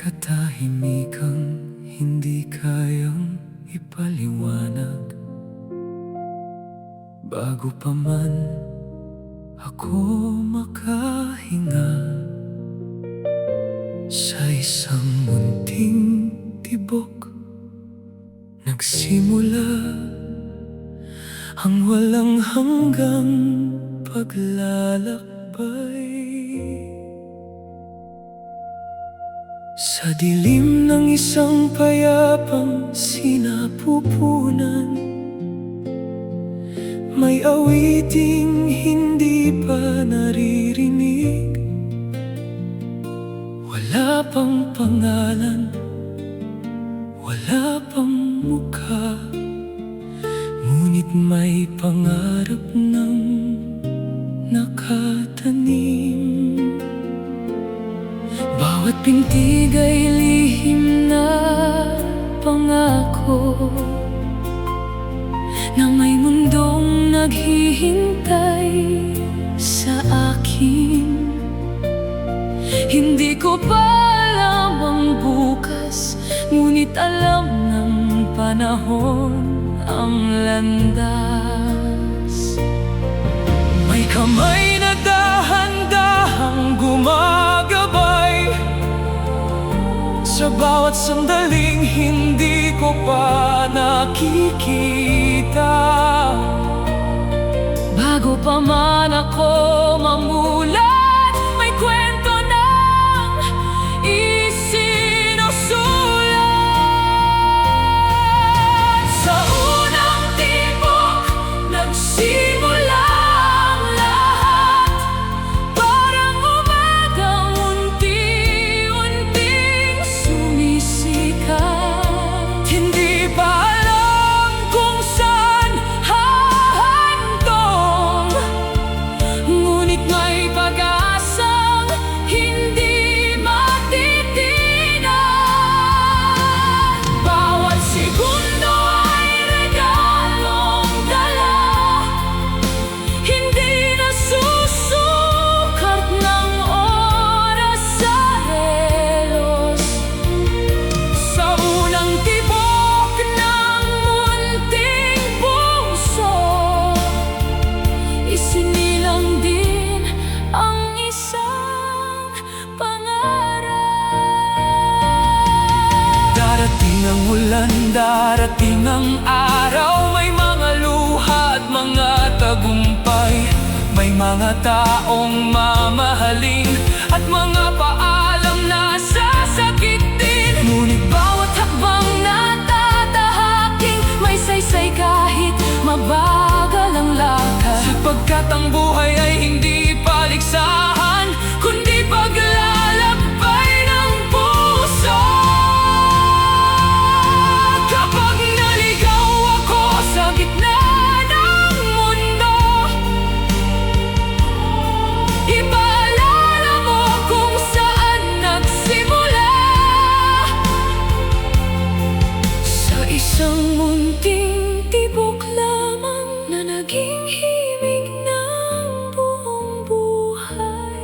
katahimikang hindi kayang ipaliwanag. Bago pa man ako makahinga sa isang munting tibok, nagsimula ang walang hanggang paglalakbay. Sa dilim ng isang payapang sinapupunan, may awiting hindi pa naririnig. Wala pang pangalan, wala pang mukha, ngunit may pangarap ng nakatanim. Bawat pintig ay lihim na pangako na may mundong naghihintay sa akin. Hindi ko pa alam ang bukas, ngunit alam ng panahon ang landas. May kamay na dahan-dahang gumagabay sa bawat sandaling hindi ko pa nakikita. Bago pa man ako mamulat, may kwento ng isinusulat. Sa unang tibok, nagsimula ang lahat. Parang umagang unti-unting sumisikat. Hindi pa alam kung saan hahantong, ngunit may pag-asang hindi matitinan. Bawat segundo ay regalong dala, hindi nasusukart ng oras sa relos. Sa unang tibok ng munting puso, isinilang din ang isang pangarap. Darating ang ulan, darating ang araw, may mga luha at mga tagumpay. May mga taong mamahalin at mga paalam na sasakitin. Ngunit bawat hakbang na tatahaking may saysay kahit mabagal ang lakad. Sapagkat ang buhay ay hindi paligsahan, kundi paglalakbay ng puso. Kapag naligaw ako sa gitna ng mundo, ipaalala mo kung saan nagsimula. Sa isang munting tibok lamang na naging himig ng buong buhay.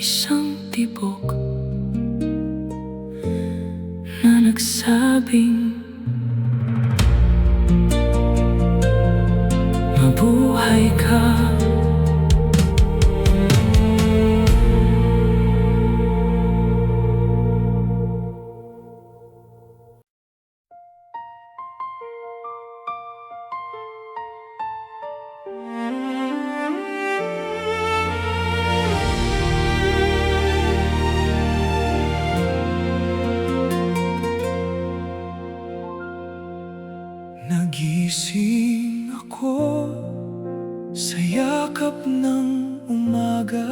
isang tibok na nagsabing mabuhay ka. Nagising ako sa yakap ng umaga.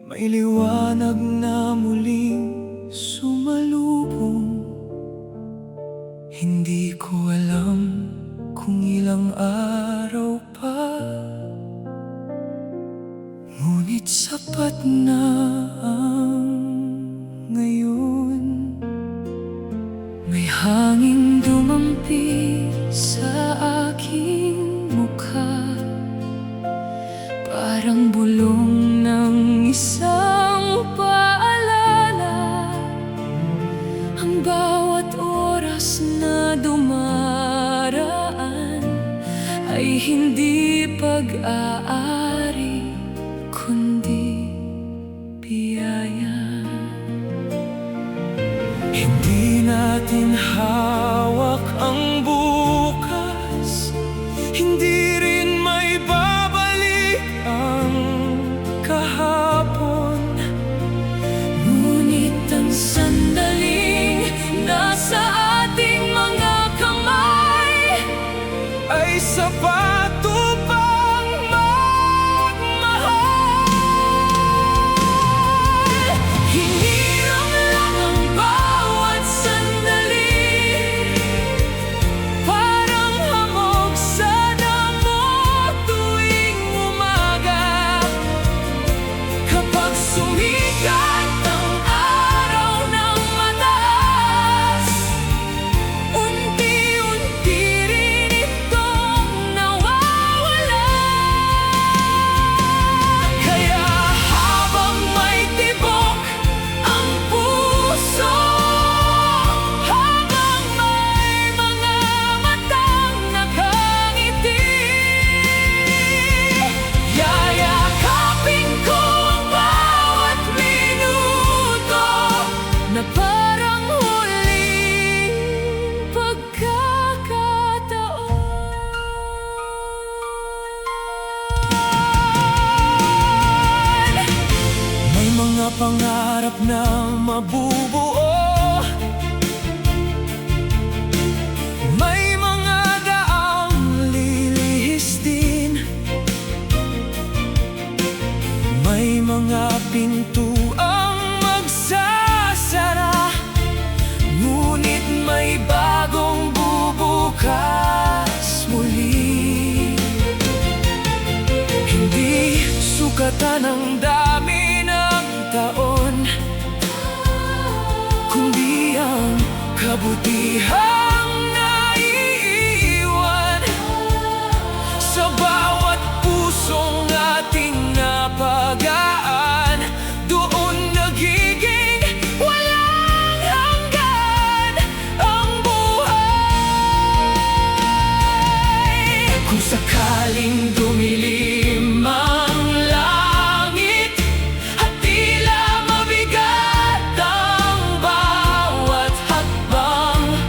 May liwanag na muling sumalubong. Hindi ko alam kung ilang araw pa, ngunit sapat na ang ngayon. May hangin dumampi sa aking mukha, parang bulong ng isang paalala. Ang bawat oras na dumaraan ay hindi pag-aari, kundi biyaya. Hindi natin hawak ang bukas, hindi rin may babalik ang kahapon. Ngunit ang sandaling nasa ating mga kamay ay sapat upang magmahal. Hiniram lang ang bawat sandali, parang hamog sa damo tuwing umaga. Kapag sumikat ang araw ng mataas, unti-unti rin itong nawawala. Kaya habang may tibok ang puso, habang may mga matang nakangiti, yayakapin ko ang bawat minuto na parang huling pagkakataon. May mga pangarap na mabubuo, may mga daang lilihis din, may mga pintuang magsasara, ngunit may bagong bubukas muli. Hindi sukatan ang dami ng taon, kundi ang kabutihang naiiwan sa bawat pusong ating napagaan. Doon nagiging walang hanggan ang buhay. Kung sakaling dumilim ang langit at tila mabigat ang bawat hakbang,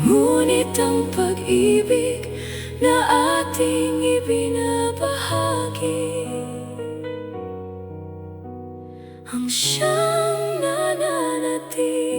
Ngunit ang pag-ibig na ating ibinabahagi ang siyang nananatili.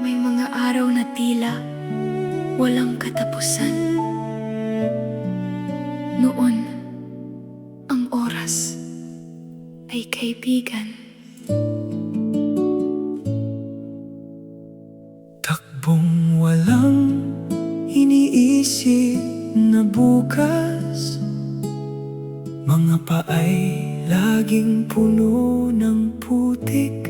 May mga araw na tila walang katapusan. Noon, ang oras ay kaibigan. Takbong walang iniisip na bukas, mga paay laging puno ng putik.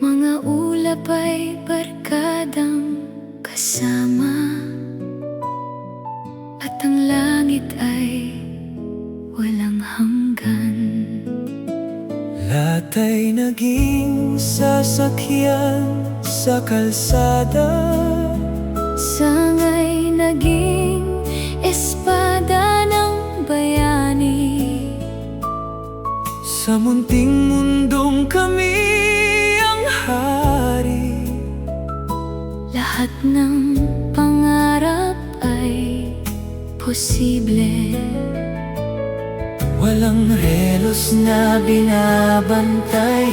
Mga ulap ay barkadang kasama, at ang langit ay walang hanggan. Lahat ay naging sasakyan sa kalsada, sangay naging espada ng bayani. Sa munting mundong kami hari, lahat ng pangarap ay posible. Walang relos na binabantayan,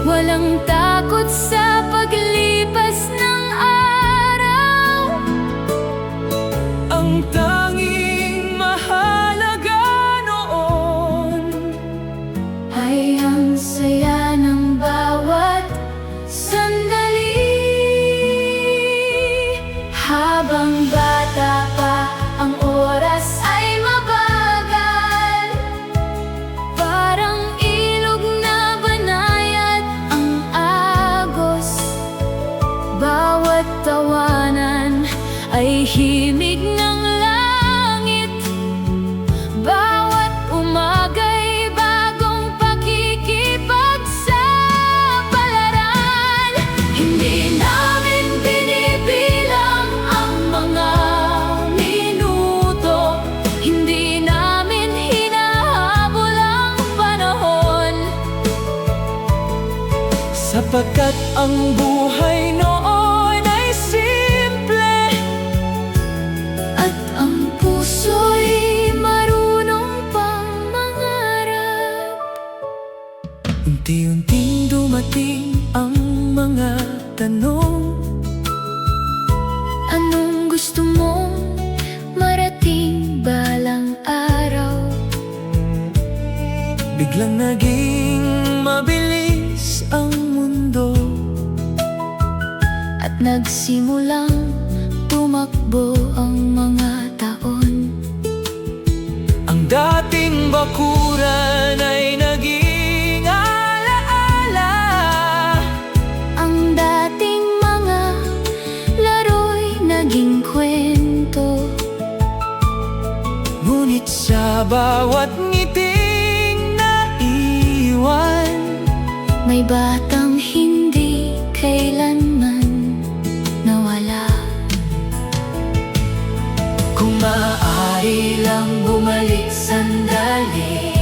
walang takot sa paglipas ng araw. Ang tanging mahalaga noon ay ang saya ng bawat sandali. Habang bata pa, ang oras ay mabagal, parang ilog na banayad ang agos. Bawat tawanan ay himig ng langit, bawat umaga'y bagong pakikipagsapalaran. Hindi namin binibilang ang mga minuto, hindi namin hinahabol ang panahon, sapagkat ang buhay noon ay simple, at ang puso'y marunong pang mangarap. Unti-unting dumating ang mga tanong, anong gusto mong marating balang araw? Biglang naging mabilis ang mundo, at nagsimulang tumakbo ang mga taon. Ang dating bakuran ay naging alaala, ang dating mga laro'y naging kwento. Ngunit sa bawat ngiting naiwan, may batang hindi kailanman nawala. Kung maaari lang bumalik sandali,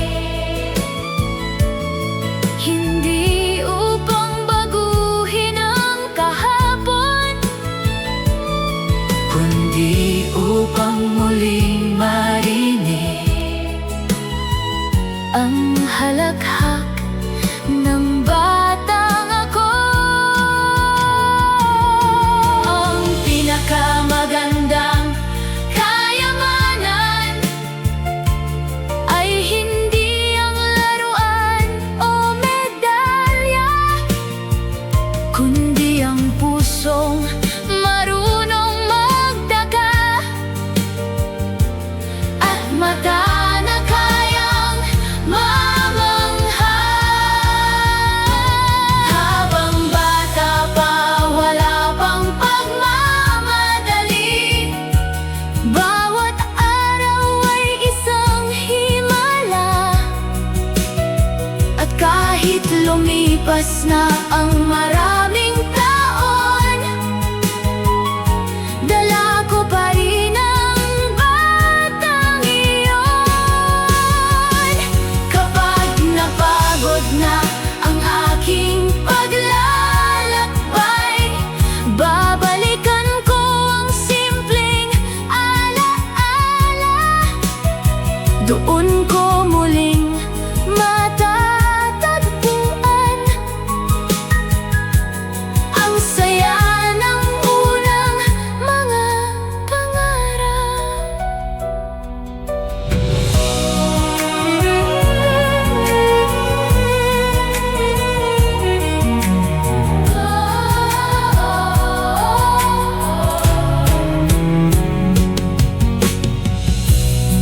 na ang maraming taon, dala ko pa rin ang batang iyon. Kapag napagod na ang aking paglalakbay, babalikan ko ang simpleng alaala. Doon ko muling matatagpuan ang saya ng unang mga pangarap.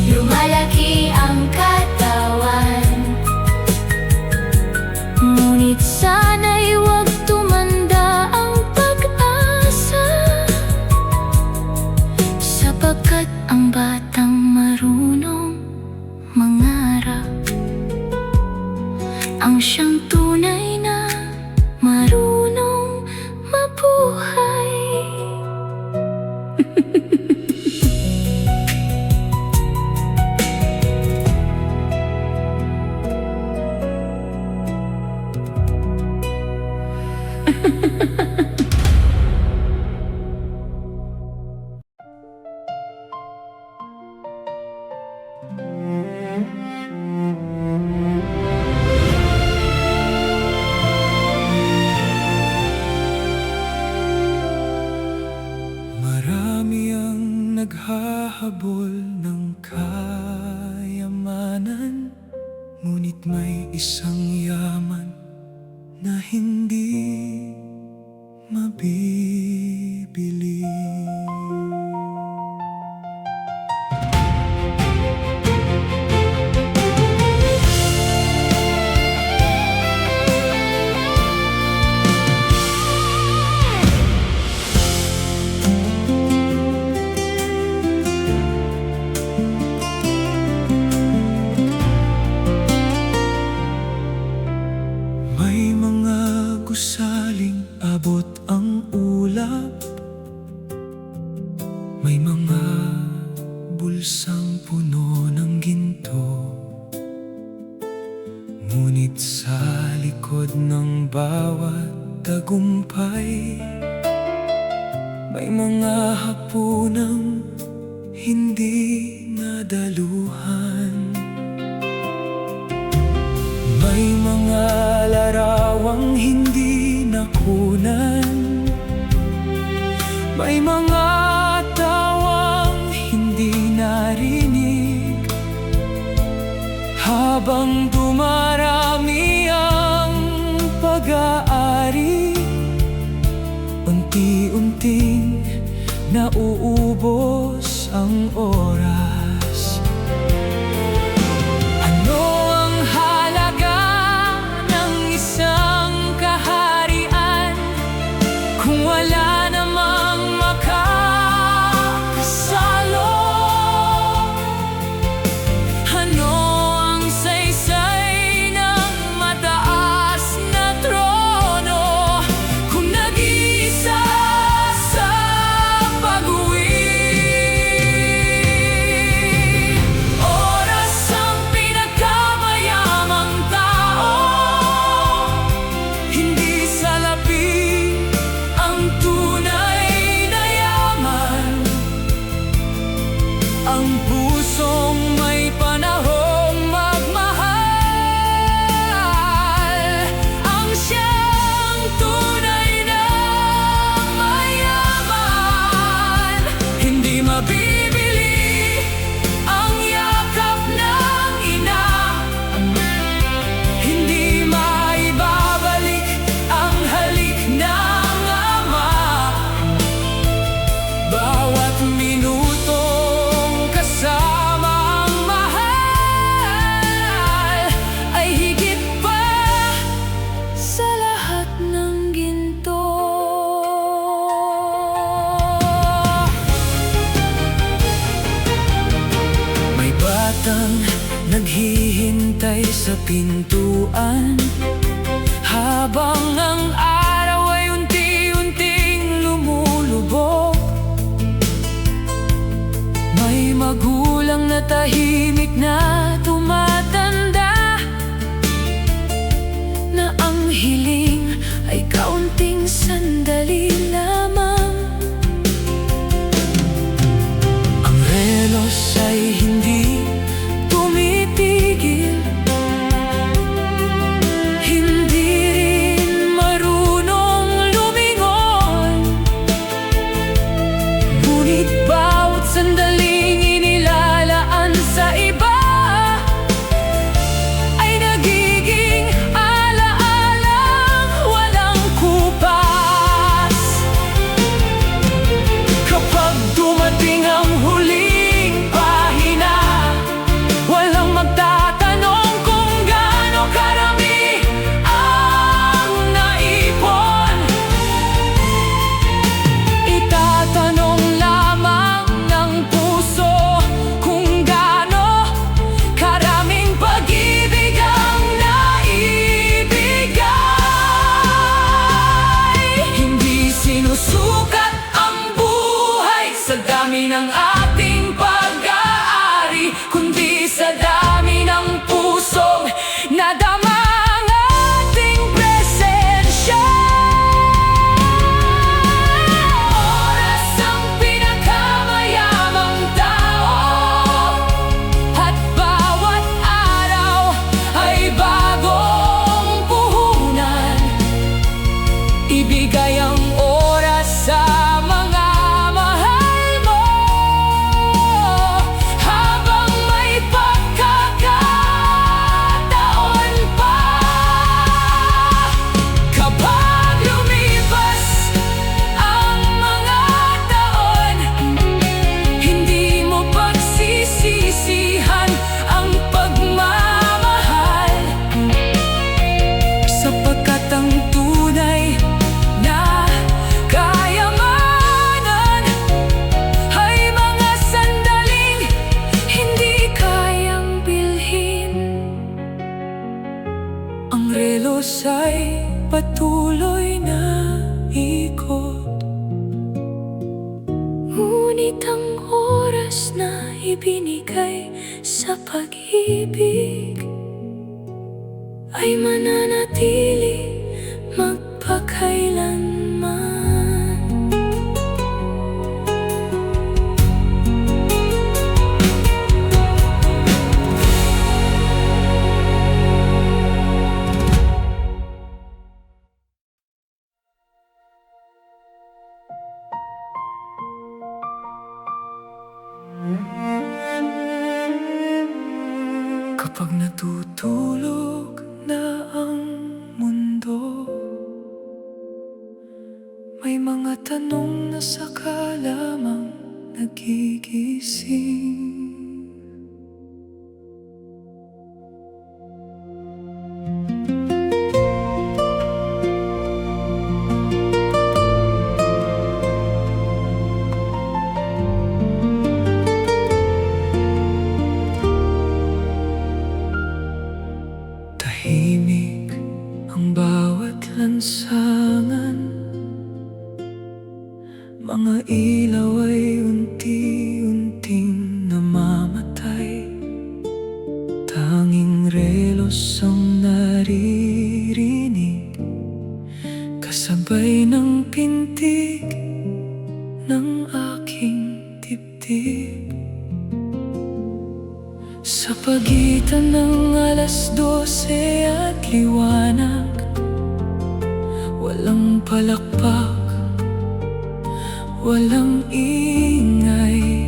Lumalaki ang katawan, ngunit sana'y huwag tumanda ang pag-asa, sapagkat ang batang marunong mangarap ang siyang tunay na marunong mabuhay. Marami ang naghahabol ng kayamanan, ngunit may isang yaman na hindi mabibili. May mga gusaling abot ang ulap, may mga bulsang puno ng ginto, ngunit sa likod ng bawat tagumpay, may mga hapunang hindi nadaluhan. May mga larawang hindi nakunan, may mga tawang hindi narinig. Habang dumarami ang pag-aari, unti-unting nauubos ang oras. Ano ang halaga ng isang kaharian kung wala namang makakasalo? Ano ang saysay ng mataas na trono kung nag-iisa sa pag-uwi? Oras ang pinagkamayamang tao, hindi salapi ang tunay na yaman. Ang pusong may panahong magmahal, ang siyang tunay na mayaman. Hindi mabibili ang yakap ng ina, hindi maibabalik ang halik ng ama. Bawat minutong kasama ang mahal ay higit pa sa lahat ng ginto. May batang naghihintay sa pintuan habang ibigay ang oras sa mga mahal mo habang may pagkakataon pa. Kapag lumipas ang mga taon, hindi mo pagsisisihan ang pagmamahal, sapagkat ang tunay na kayamanan ay mga sandaling hindi kayang bilhin. Ang relos ay patuloy na ikot, ngunit ang oras na ibinigay sa pag-ibig ay mananatili magpakailanman. Kapag natutulog na ang mundo, may mga tanong na saka lamang nagigising. Tahimik ang bawat lansangan, mga ilaw ay unti-unting namamatay. Tanging relos ang naririnig, kasabay ng pintig ng aking dibdib. Sa pagitan ng 12:00 at liwanag, walang palakpak, walang ingay.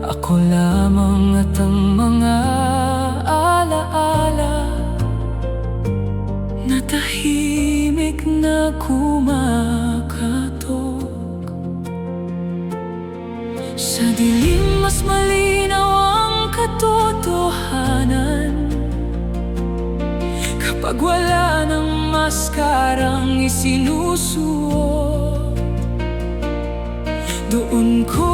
Ako lamang at ang mga alaala na tahimik na kumakatok. Sa dilim mas malinaw ang katotohanan, kapag wala ng maskarang isinusuot. Doon ko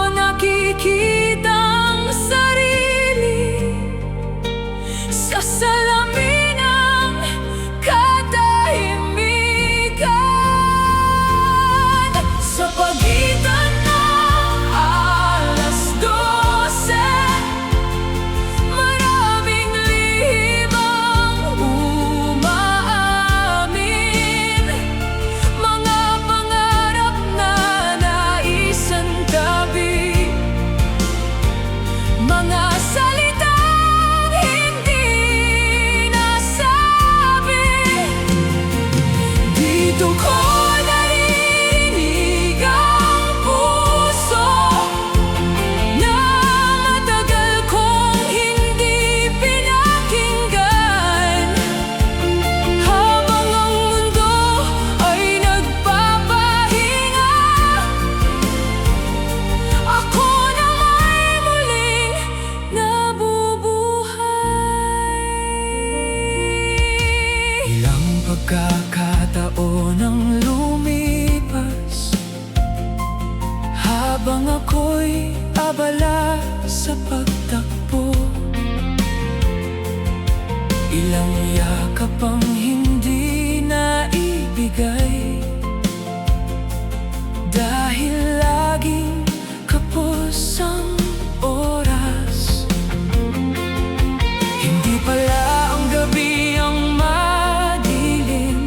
nakikita ang sarili sa salamin ng katahimikan. Sa pagitan ng 12:00, maraming lihim ang umaamin, mga pangarap na naisan tabi, mga salitang hindi nasabi. Dito ko narinig ang puso na matagal kong hindi pinakinggan, habang ang mundo ay nagpapahinga. Ako na may muling nabubuhay. Ilang pagkakataon ang lumipas, habang ako'y abala sa pagtakbo. Ilang yakap ang hindi naibigay, dahil laging kapos ang oras. Hindi pala ang gabi ang madilim,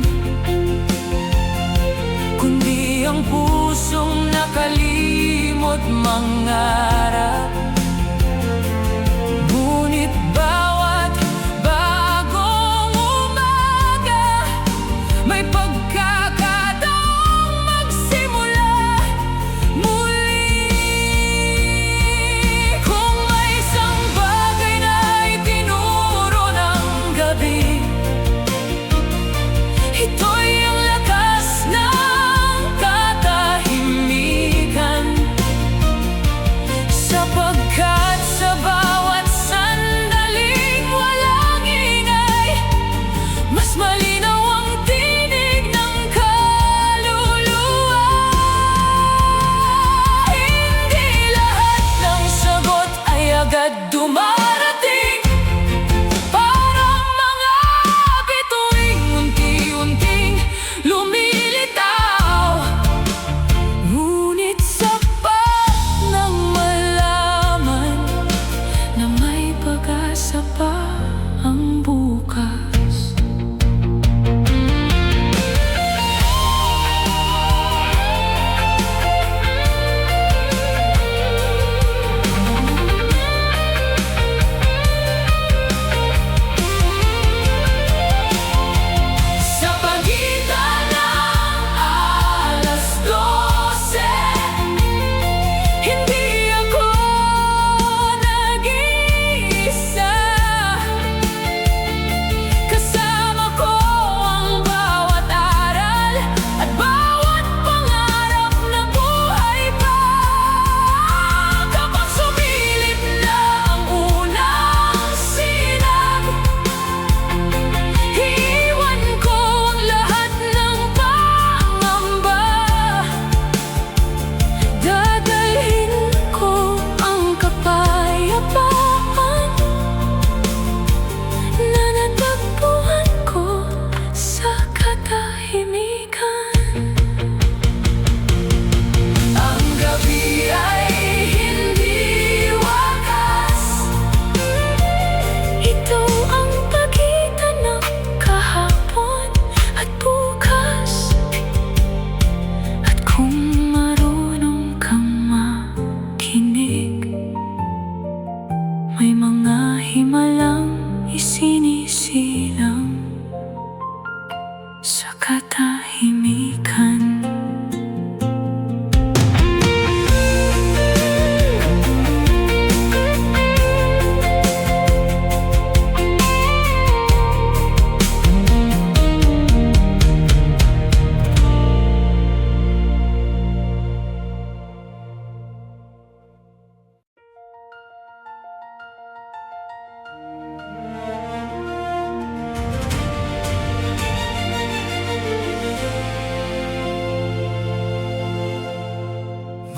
kundi ang pusong nakalimot mangarap. Ngunit bawat bagong umaga may pag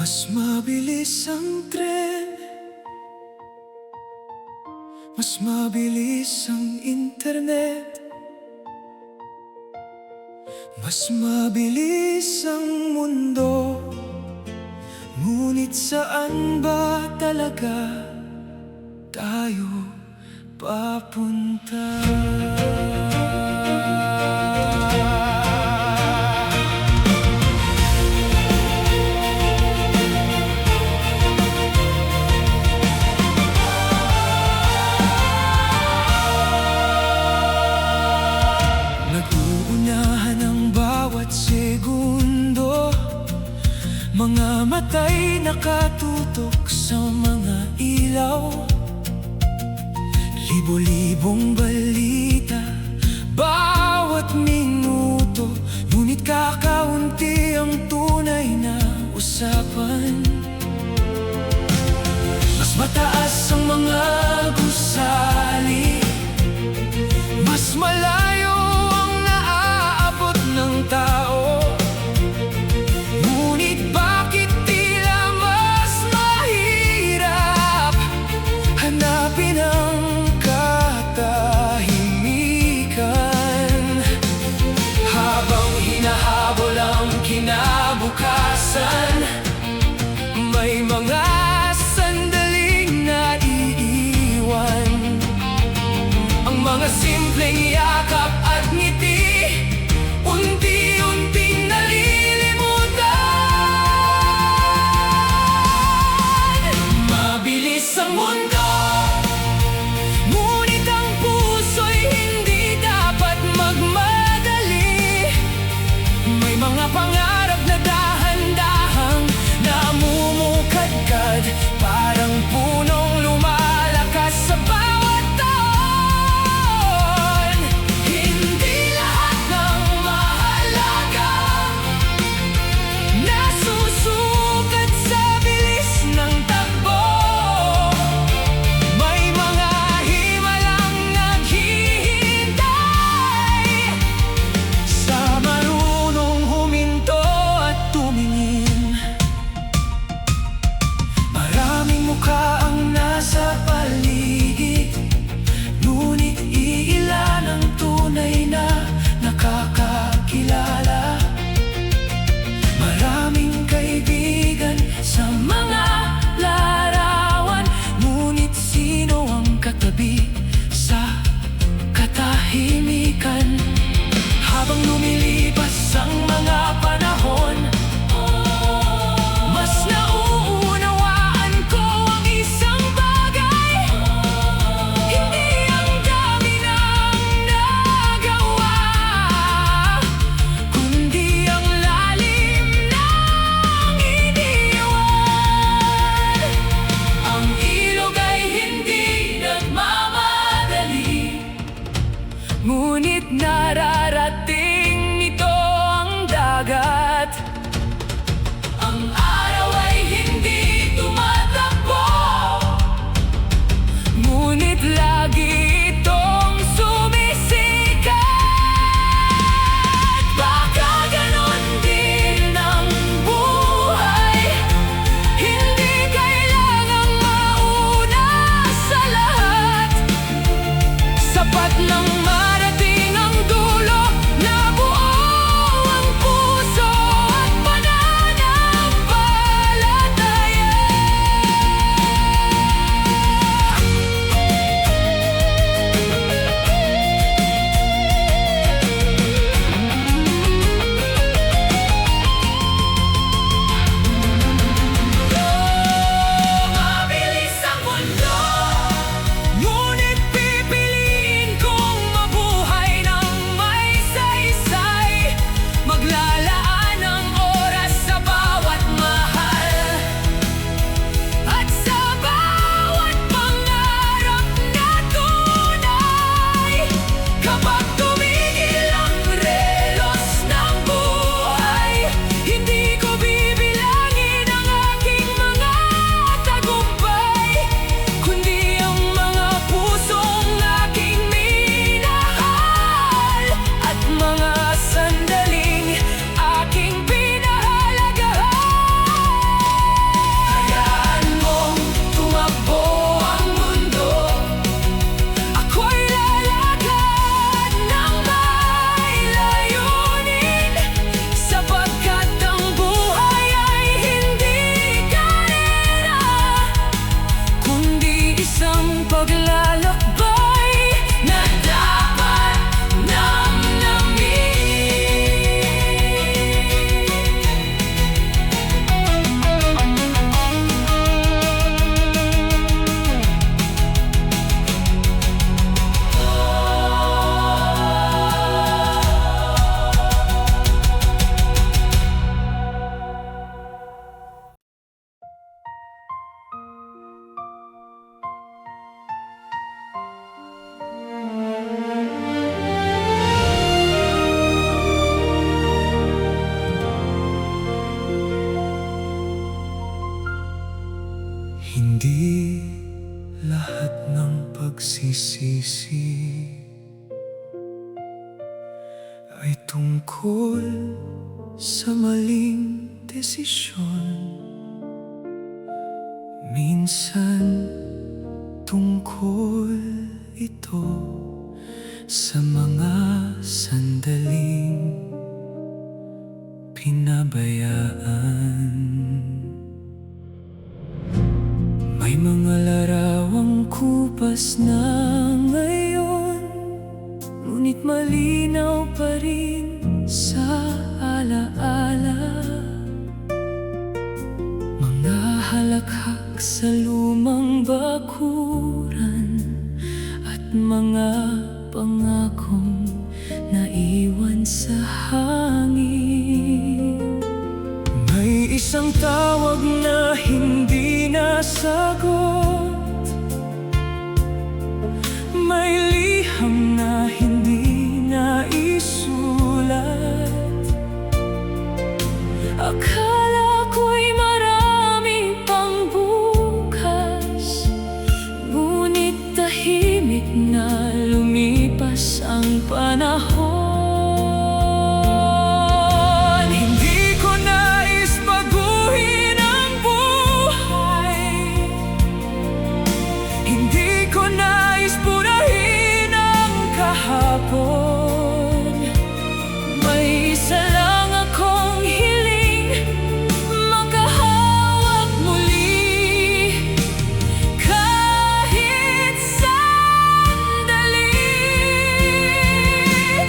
Mas mabilis ang tren, mas mabilis ang internet, mas mabilis ang mundo. Ngunit saan ba talaga tayo papunta? Nag-uunahan ang bawat segundo, mga mata'y nakatutok sa mga ilaw. Libo-libong balita, bawat minuto, ngunit kakaunti ang tunay na usapan. Mas mataas ang mga gusali, mas malayo ang naaabot ng tao. Ngunit bakit tila mas mahirap hanapin ang katahimikan? Habang hinahabol ang kinabukasan, may mga sandaling naiiwan. Ang mga simpleng yakap at ngiti, unti-unting nalilimutan. Mabilis ang mundo, ngunit ang puso'y hindi dapat magmadali. May mga pangarap na dahan-dahang namumukadkad, parang punong lumalakas sa bawat taon. Hindi lahat ng mahalaga nasusukat sa bilis ng takbo. May mga himalang naghihintay sa marunong huminto at tumingin. Maraming mukha ang nasa paligid, ngunit iilan ang tunay na nakakakilala. Maraming kaibigan sa mga larawan, ngunit sino ang katabi sa katahimikan? Habang lumilipas ang mga panahon, mas nauunawaan ko ang isang bagay. Hindi ang dami ng nagawa, kundi ang lalim ng iniwan. Ang ilog ay hindi nagmamadali, ngunit nararating nito ang dagat. Ang araw ay hindi tumatakbo, ngunit lagi itong sumisikat. Baka ganon din ang buhay, hindi kailangang mauna sa lahat. Sapat nang marating ang dulo, na buo ang puso Hindi lahat ng pagsisisi ay tungkol sa maling desisyon. Minsan tungkol ito sa mga sandaling pinabayaan. May mga larawang kupas na ngayon, ngunit malinaw pa rin sa alaala. Mga halakhak sa lumang bakuran at mga pangakong naiwan sa hangin. May isang tawag na hindi nasagot, may liham na hindi naisulat. Akala ko'y marami pang bukas, ngunit tahimik na lumipas ang panahon. Hindi ko nais baguhin ang buhay, hindi ko nais purahin ang kahapon. May isa lang akong hiling, makahawak muli kahit sandali.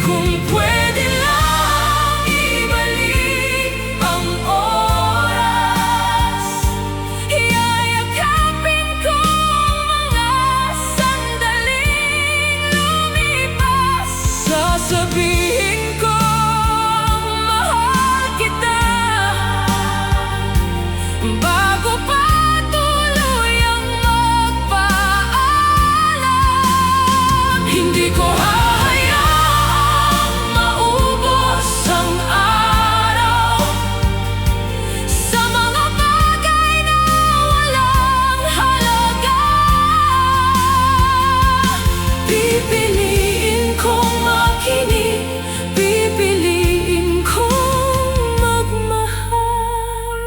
Kung pwede lang ibalik ang oras, iyayakapin ko ang mga sandaling lumipas. Sasabihin ko mahal kita bago pa tuluyang magpaalam. Hindi ko hahayaang maubos ang araw sa mga bagay na walang halaga. Pipiliin kong makinig, pipiliin kong magmahal.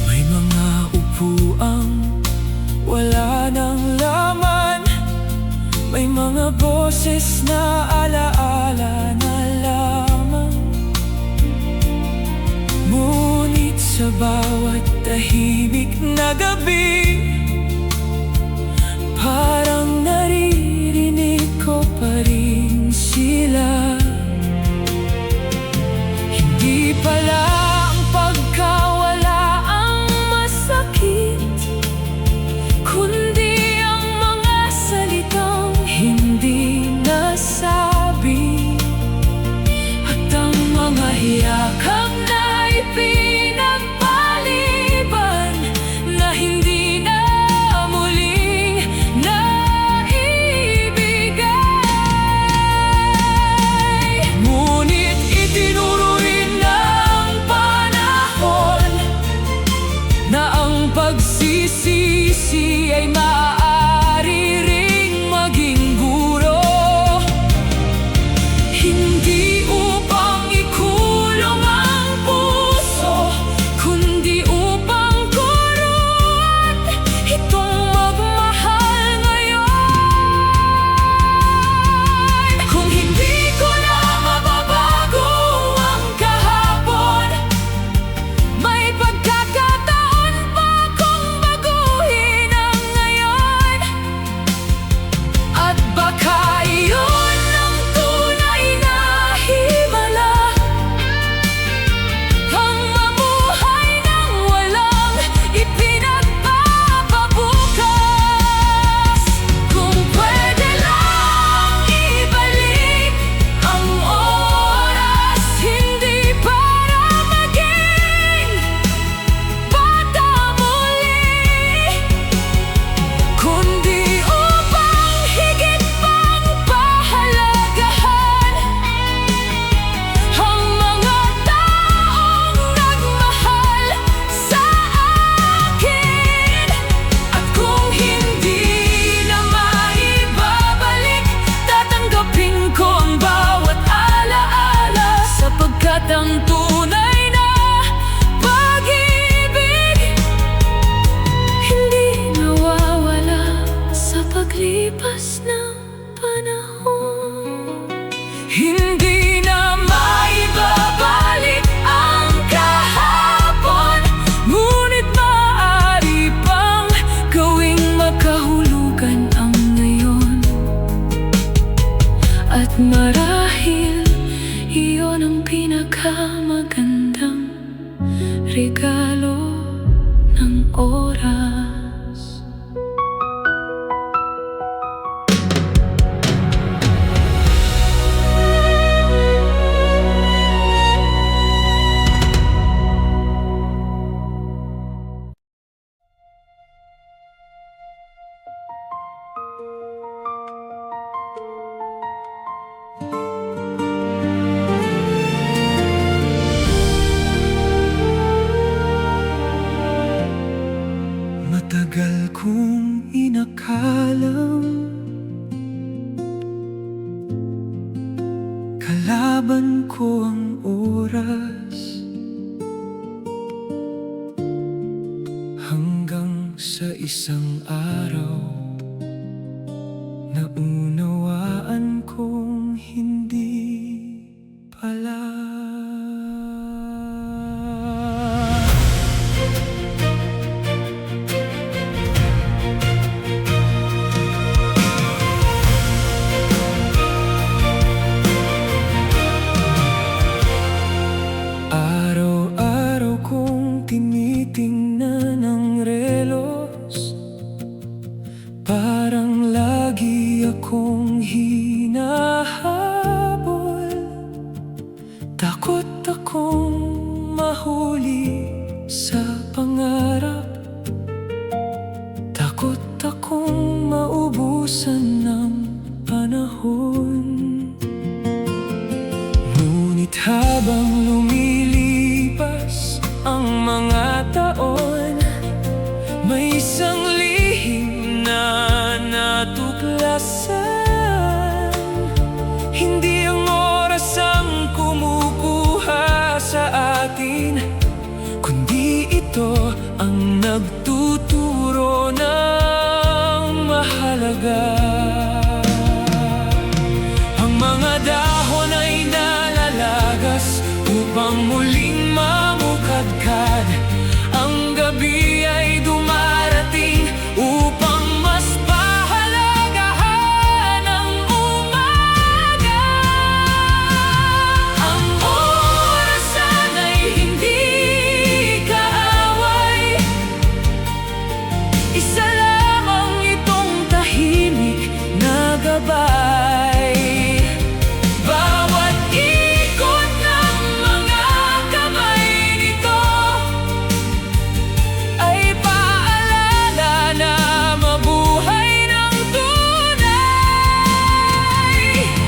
May mga upuang wala nang laman, may mga boses na alaala na lamang. Ngunit sa bawat tahimik na gabi, parang naririnig ko pa rin sila. Hindi pala ang pagkawala ang masakit, kundi ang mga salitang hindi nasabi, at ang mga hiyakap na ipinagpaliban na hindi na muling at ang tunay na pag-ibig hindi nawawala sa paglipas ng panahon. Hindi na maibabalik ang kahapon, ngunit maaari pang gawing makahulugan ang ngayon. At marahil iyon ang pinakamagandang regalo ng oras. Matagal kong inakalang kalaban ko ang oras, hanggang sa isang araw naunawaan kong hindi pala. Araw-araw kong tinitingnan ang relos, parang lagi akong hinahabol. Takot akong mahuli sa pangarap, takot akong maubusan ng panahon. Ngunit habang lumilipas ang mga taon, may isang lihim na natuklasan. Hindi ang oras ang kumukuha sa atin, kundi ito ang nagtuturo ng mahalaga. Ang mga dahon ay nalalagas upang muling mamukadkad. Ang gabi ay dumarating upang mas pahalagahan ang umaga. Ang orasan ay hindi kaaway, isa lamang itong tahimik na gabay. Bawat ikot ng mga kamay nito ay paalala na mabuhay ng tunay.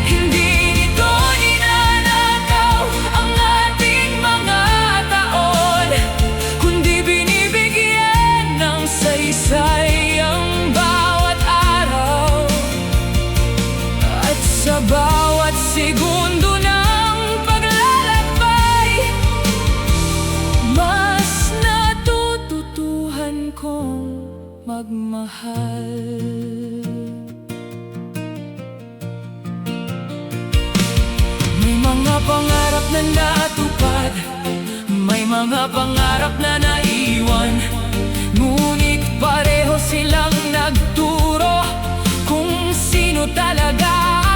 Hindi nito ninanakaw ang ating mga taon, kundi binibigyan ng saysay ang bawat araw. At sa bawat segundo ng paglalakbay, mas natututuhan kong magmahal. May mga pangarap na natupad, may mga pangarap na naiwan, ngunit pareho silang nagturo kung sino talaga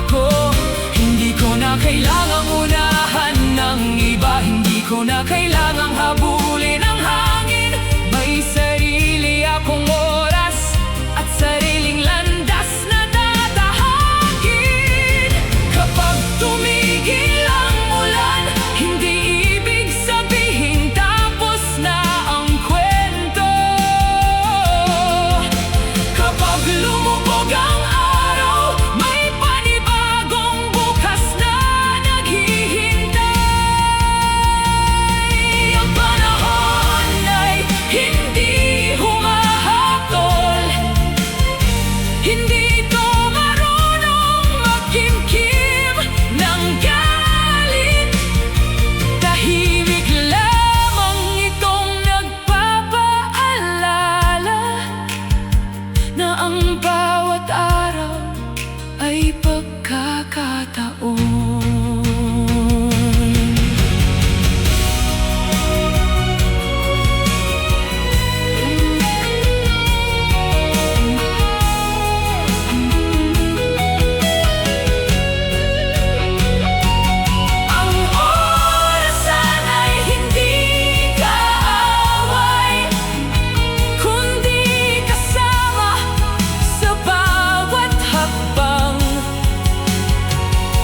ako. Hindi ko na kailangang unahan ng iba, hindi ko na kailangang habulin ang hangin. May sarili akong oras at sariling landas na tatahakin. Kapag tumigil ang ulan, hindi ibig sabihin tapos na ang kwento. Kapag lumubog ang araw, may panibagong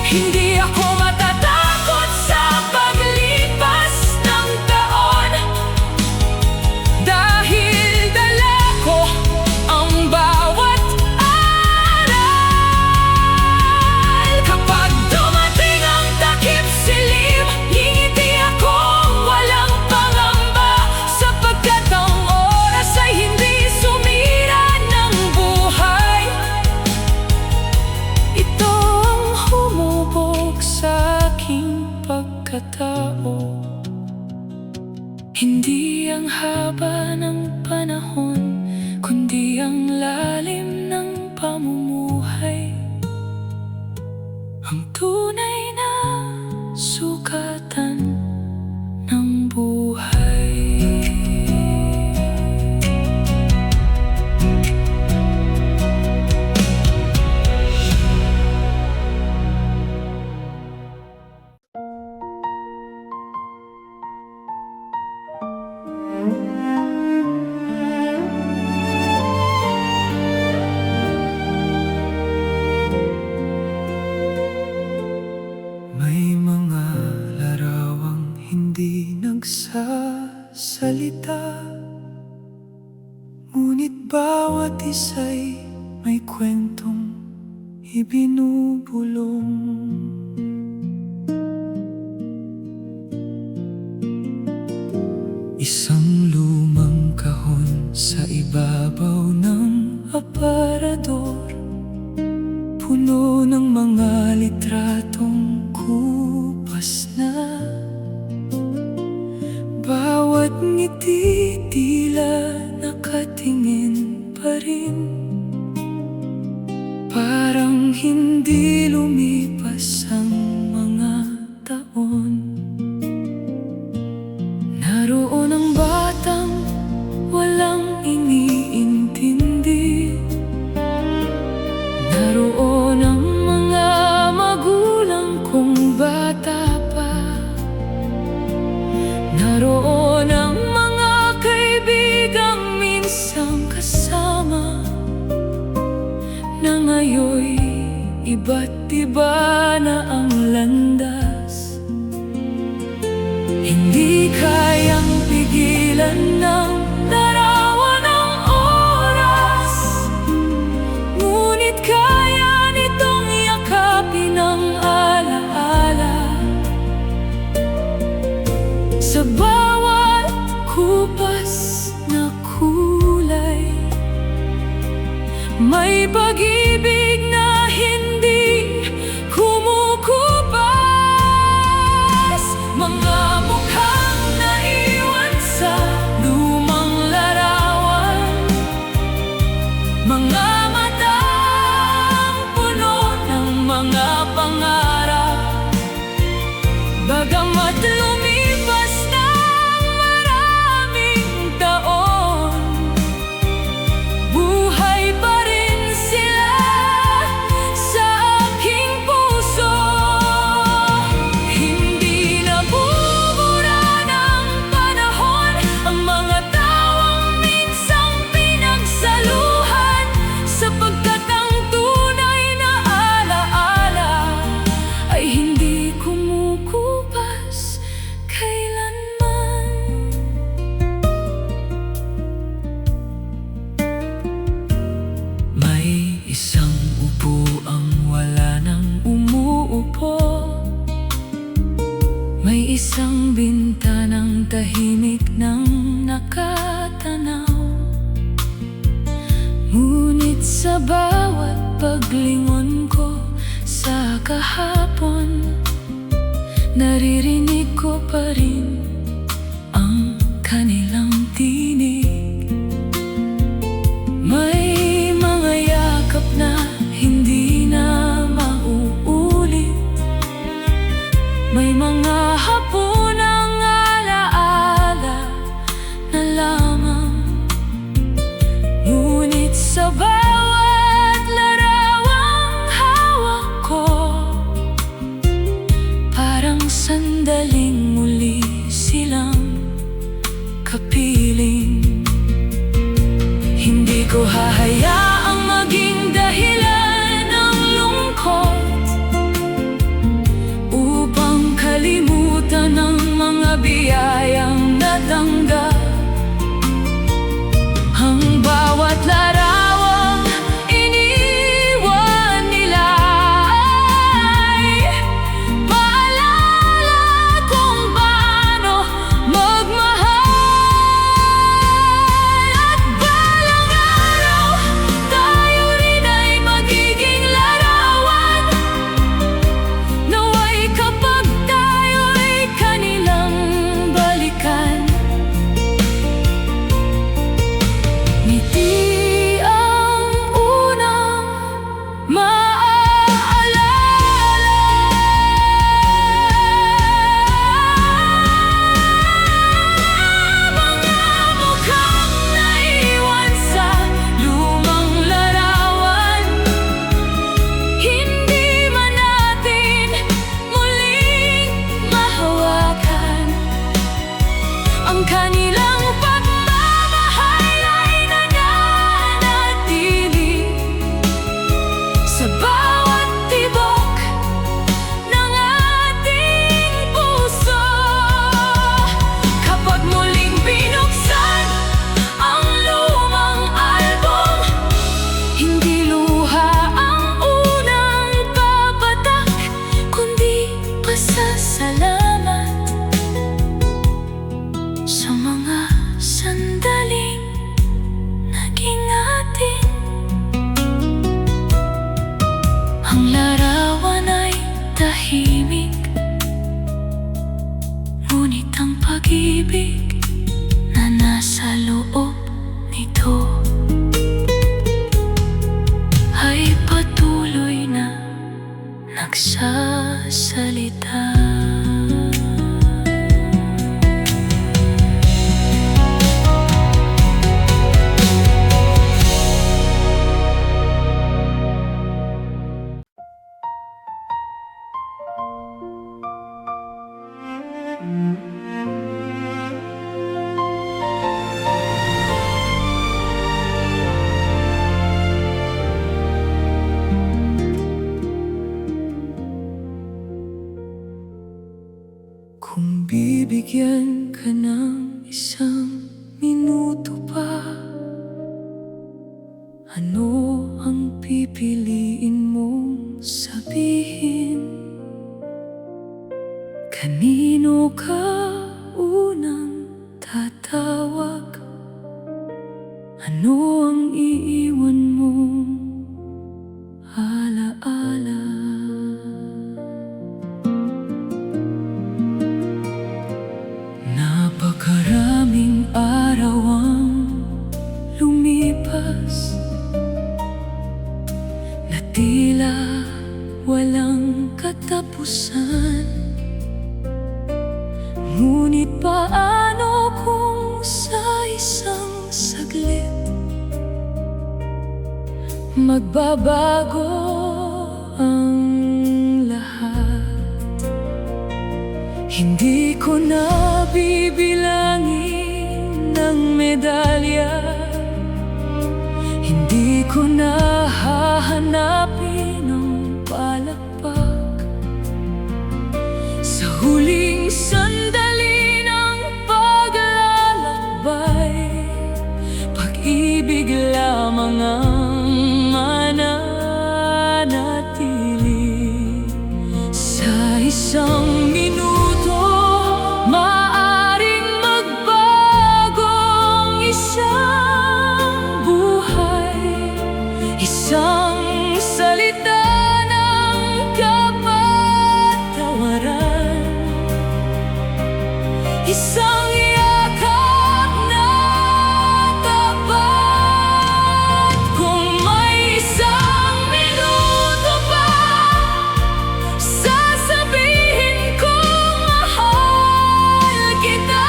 Hindi ako matatakot sa paglipas ng taon, dahil dala ko ang bawat aral. Kapag dumating ang takip silim, ngingiti akong walang pangamba, sapagkat ang oras ay hindi sumira ng buhay. Ito ang humubog sa aking pagkatao, hindi ang haba ng panahon, kundi ang lalim ng pamumuhay, ang tunay na sukatan ng buhay. May mga larawang hindi nagsasalita, ngunit bawat isa'y may kwentong ibinubulong. Isang lumang kahon sa ibabaw ng aparador, puno ng mga litratong kupas na. Bawat ngiti tila nakatingin pa rin, parang hindi lumipas ang mga taon. Naroon ang batang walang iniintindi, naroon ang mga magulang kong bata pa, naroon ang mga kaibigang minsang kasama, na ngayoy iba't iba na ang landas. Hindi kayang pigilan ng larawan ng oras, ngunit kaya nitong yakapin ang alaala. Sa bawat kupas na kulay, may pag-ibig na hindi kumukupas. Mga mukhang naiwan sa lumang larawan, mga matang puno ng mga pangarap. Bagamat lumipas ng maraming taon, buhay pa rin sila sa aking puso. Hindi nabubura ng panahon ang mga tawang minsang pinagsaluhan, sapagkat ang tunay na alaala ay hindi kumukupas kailanman. May isang upuang wala nang umuupo, may isang bintanang tahimik nang nakatanaw, ngunit sa bawat paglingon ko sa kahapon, naririnig ko pa rin ang kanilang tinig. May mga yakap na hindi na mauulit, may mga hapunang alaala na lamang, ngunit sa bawat larawang hawak ko, parang sandaling muli silang kapiling. Hindi ko hahayaang maging dahilan ng lungkot, nagsasalita. Kung bibigyan ka ng isang minuto pa, ano ang pipiliin mong sabihin? Kanino ka unang tatawag? Ano ang iiwan mong alaala? Napakaraming araw ang lumipas na tila walang katapusan. Ngunit paano kung sa isang saglit magbabago ang lahat? Hindi ko na bibilangin ng medalya, hindi ko na hahanapin ang palakpak. Sa huling sandali ng paglalakbay, pag-ibig lamang ang mananatili. Sa isang minuto maaring magbago ang isang buhay. Isang salita ng kapatawaran, isang yakap na tapat. Kung may isang minuto pa, sasabihin kong mahal kita.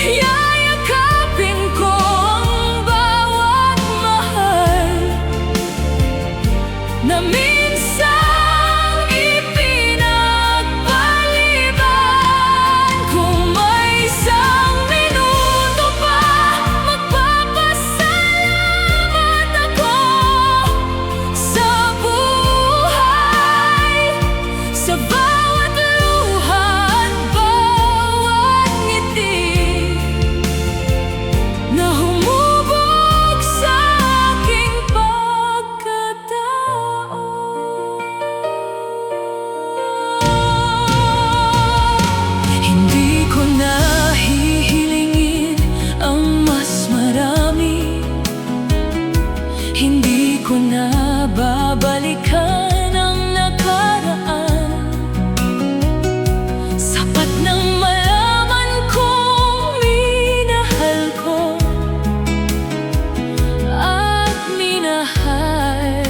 Yayakapin ko ang bawat mahal na minsang ipinagpaliban. Kung may isang minuto pa, magpapasalamat ako sa buhay, sa bawat luha at bawat ngiti na humubog sa aking pagkatao. Hindi ko na hihilingin ang mas marami, hindi ko na babalikan ang nakaraan. Sapat nang malaman kong minahal ko at minahal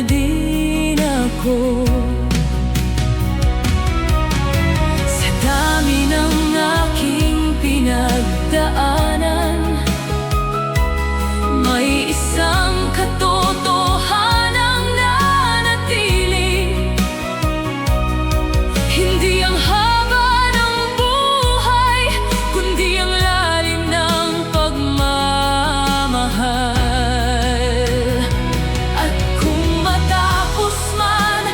din ako. Sa dami ng aking pinagdaanan, may isang katotohanang nanatili. Hindi ang haba ng buhay, kundi ang lalim ng pagmamahal. At kung matapos man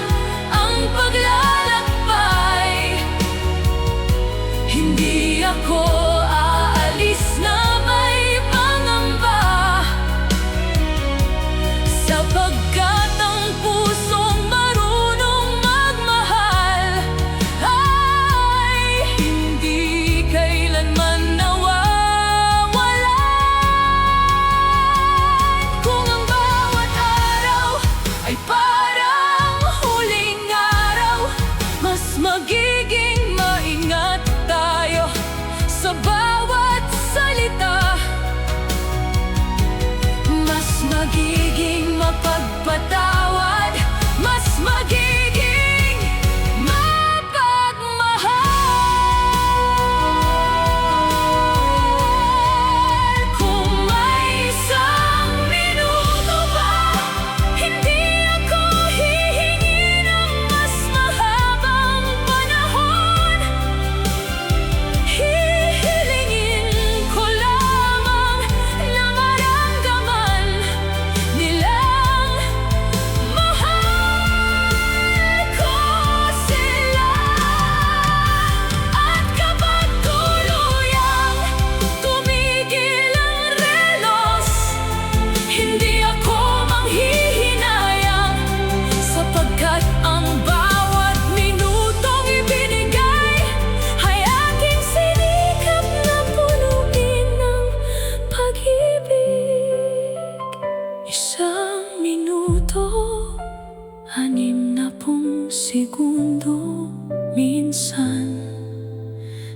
10 segundo minsan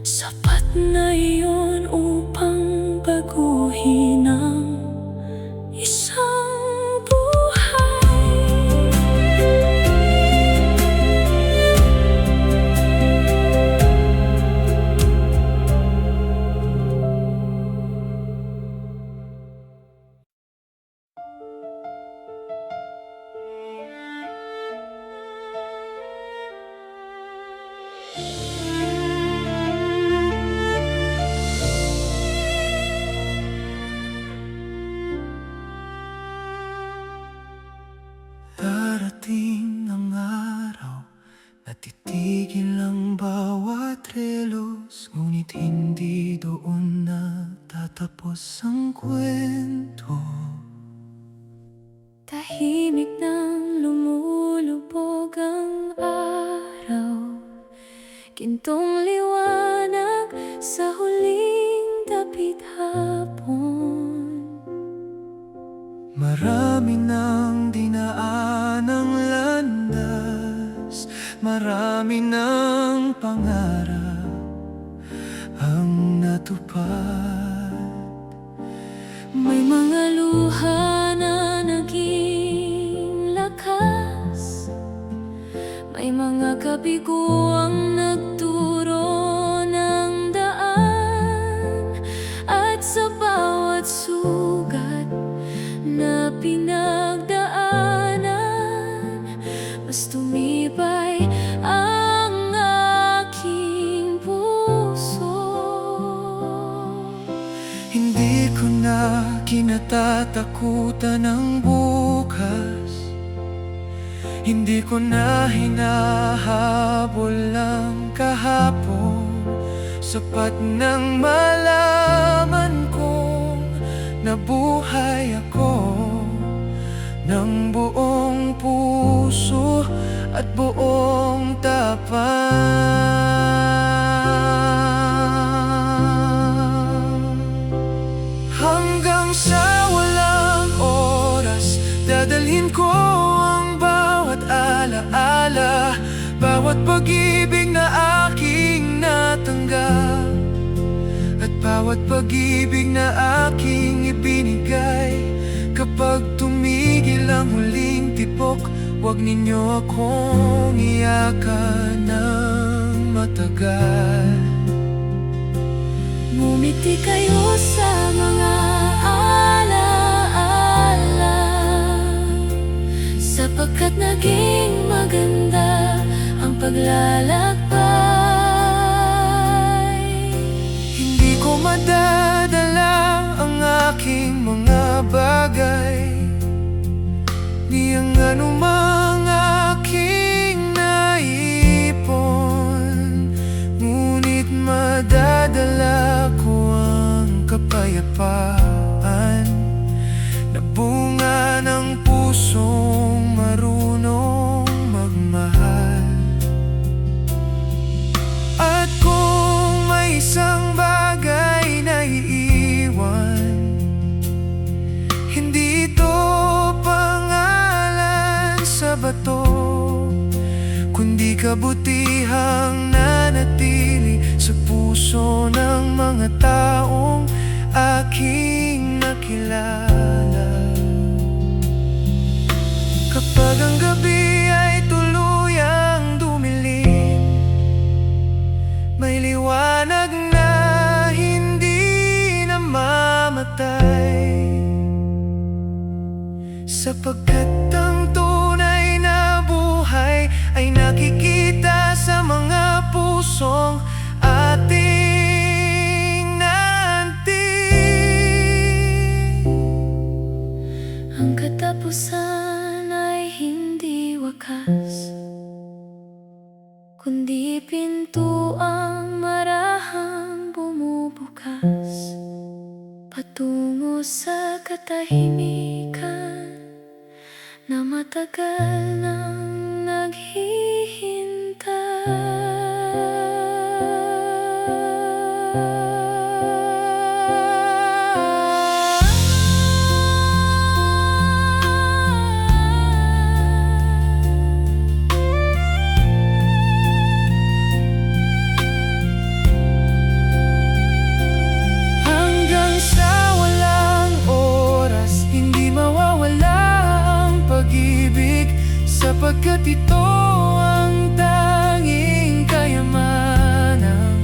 sapat na iyon upang baguhin ang isang buhay. Darating ang araw na titigil ang bawat relos, ngunit hindi doon natatapos ang kwento. Tahimik nang lumulubog ang araw, gintong liwanag sa huling dapit hapon. Marami nang dinaanang landas, marami nang pangarap ang natupad. May mga luha na naging lakas, may mga kabiguang nagturo ng daan, at sa bawat sugat na pinagdaanan, mas tumibay ang aking puso. Hindi ko na kinatatakutan ang bukas, hindi ko na hinahabol ang kahapon. Sapat nang malaman kong nabuhay ako ng buong puso at buong tapang. Hanggang sa walang oras, dadalhin ko ang bawat alaala, bawat pag-ibig na aking natanggap, at bawat pag-ibig na aking ibinigay. Kapag tumigil ang huling tibok, huwag ninyo akong iyakan ng matagal. Ngumiti kayo sa mga alaala, sapagkat naging maganda ang paglalakbay. Hindi ko madadala ang aking mga bagay, ni ang anumang aking naipon, ngunit madadala ko ang kapayapaan na bunga ng pusong marunong magmahal. At kung may isang bagay na iiwan, hindi ito pangalan sa bato, kundi kabutihang nanatili sa puso ng mga taong aking nakilala. Kapag ang gabi ay tuluyang dumilim, may liwanag na hindi namamatay, sapagkat ang tunay na buhay ay nakikita sa mga pusong ating naantig. Ang katapusan ay hindi wakas, kundi pintuang marahang bumubukas patungo sa katahimikan na matagal nang naghihintay. At ito ang tanging kayamanan,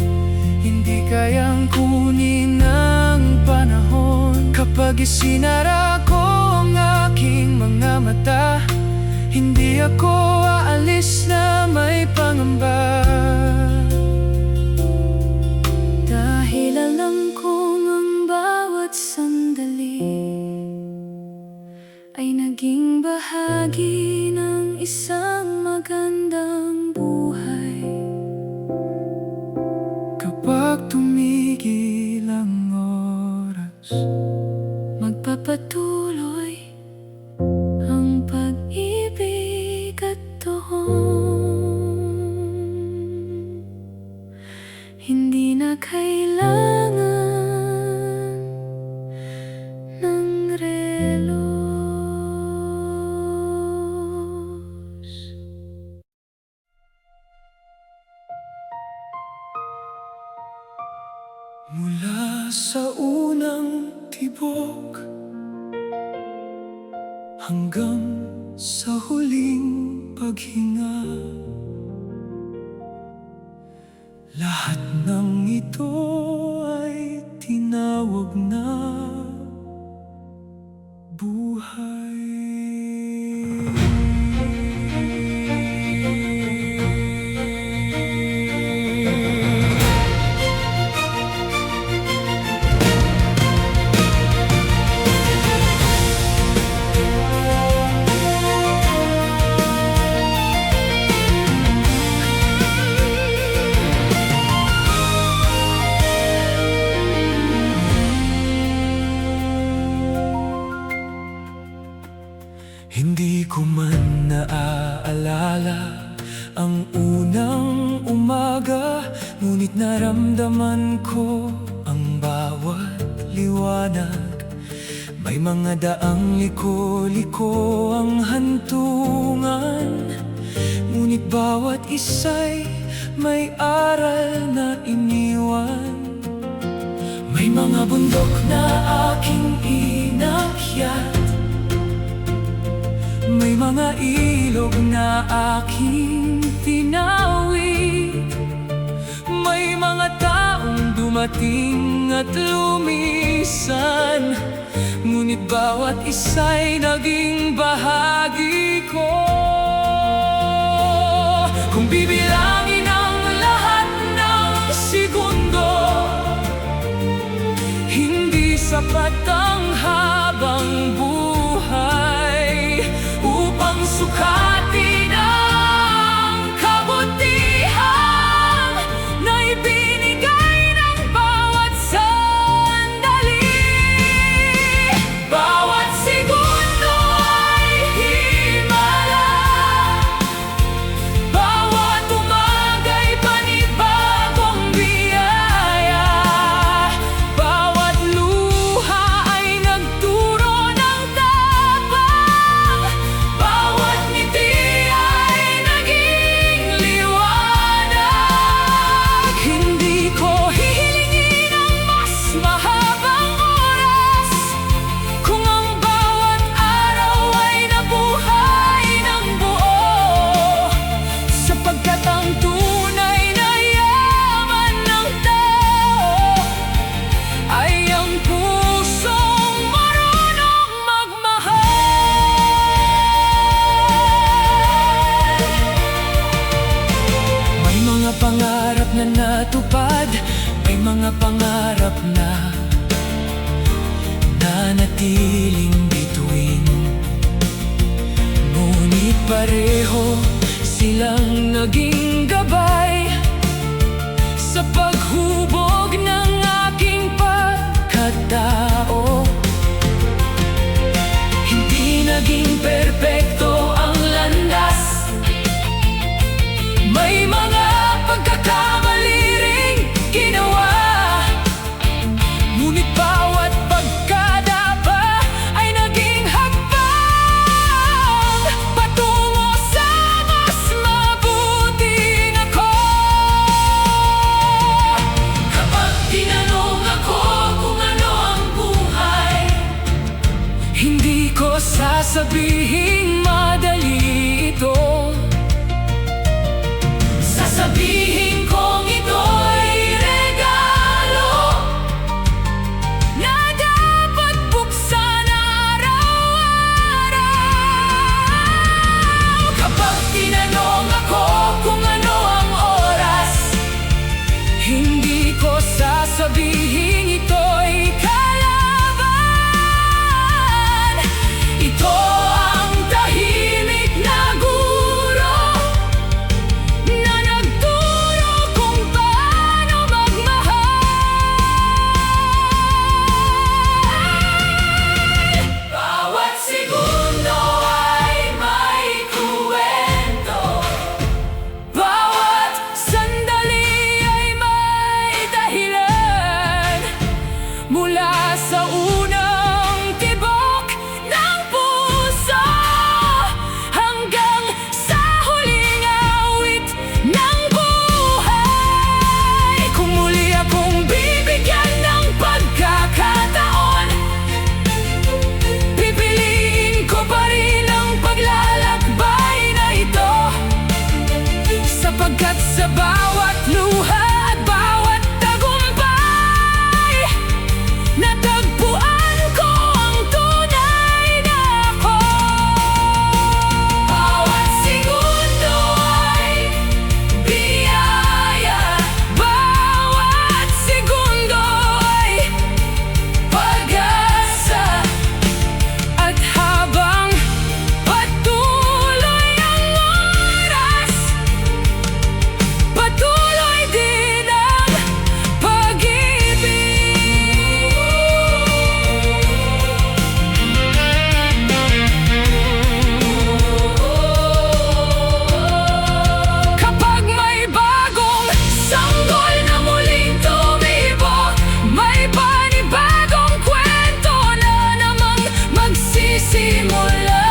hindi kayang kunin ng panahon. Kapag isinara ko ang aking mga mata, hindi ako aalis na may pangamba. Dahil alam kong ang bawat sandali ay naging bahagi ng isang magandang buhay. Kapag tumigil ang oras, Magpapatuloy ang pag-ibig at tuhon. Hindi na kailangan ng relos. mula sa unang tibok hanggang sa huling paghinga, lahat ng ito ay tinawag na buhay. Hindi ko man naaalala ang unang umaga, ngunit naramdaman ko ang bawat liwanag. May mga daang liko-liko ang hantungan, ngunit bawat isa'y may aral na iniwan. May mga bundok na aking inakyat, may mga ilog na aking tinawid, may mga taong dumating at lumisan, ngunit bawat isa'y naging bahagi ko. Kung bibilangin ang lahat ng segundo, hindi sapat ang habang buhay upang sukatin ang kabutihan na ibinigay ng bawat sandali. Bawat segundo ay himala, bawat umaga'y panibagong biyaya, bawat luha ay nagturo ng tapang, bawat ngiti ay naging liwanag. Hindi ko hihilingin ang mas mahabang oras kung ang bawat araw ay nabuhay ng buo, sapagkat ang tunay na yaman ng tao ay ang pusong marunong magmahal. May mga pangarap na natupad, may mga pangarap na nanatiling bituin, ngunit pareho silang naging gabay sa paghubog ng aking pagkatao. Hindi naging perpekto ang landas, may mga pagkakamali ring ginawa, ngunit bawat pagkadapa ay naging hakbang patungo sa mas mabuting ako. Kapag tinanong ako kung ano ang buhay, hindi ko sasabihing madali ito. Sapagkat sa bawat luha at bawat tagumpay, natagpuan ko ang tunay na ako. Bawat segundo ay biyaya, Bawat segundo ay pag-asa. at habang patuloy ang oras, patuloy din ang pag-ibig. Kapag may bagong Sanggol na muling tumibok, may panibagong kwento na namang magsisimula,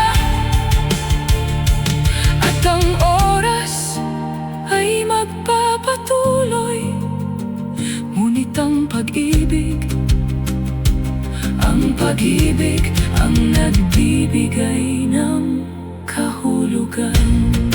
at ang oras ay magpapatuloy. Ngunit ang pag-ibig ang nagbibigay ng kahulugan.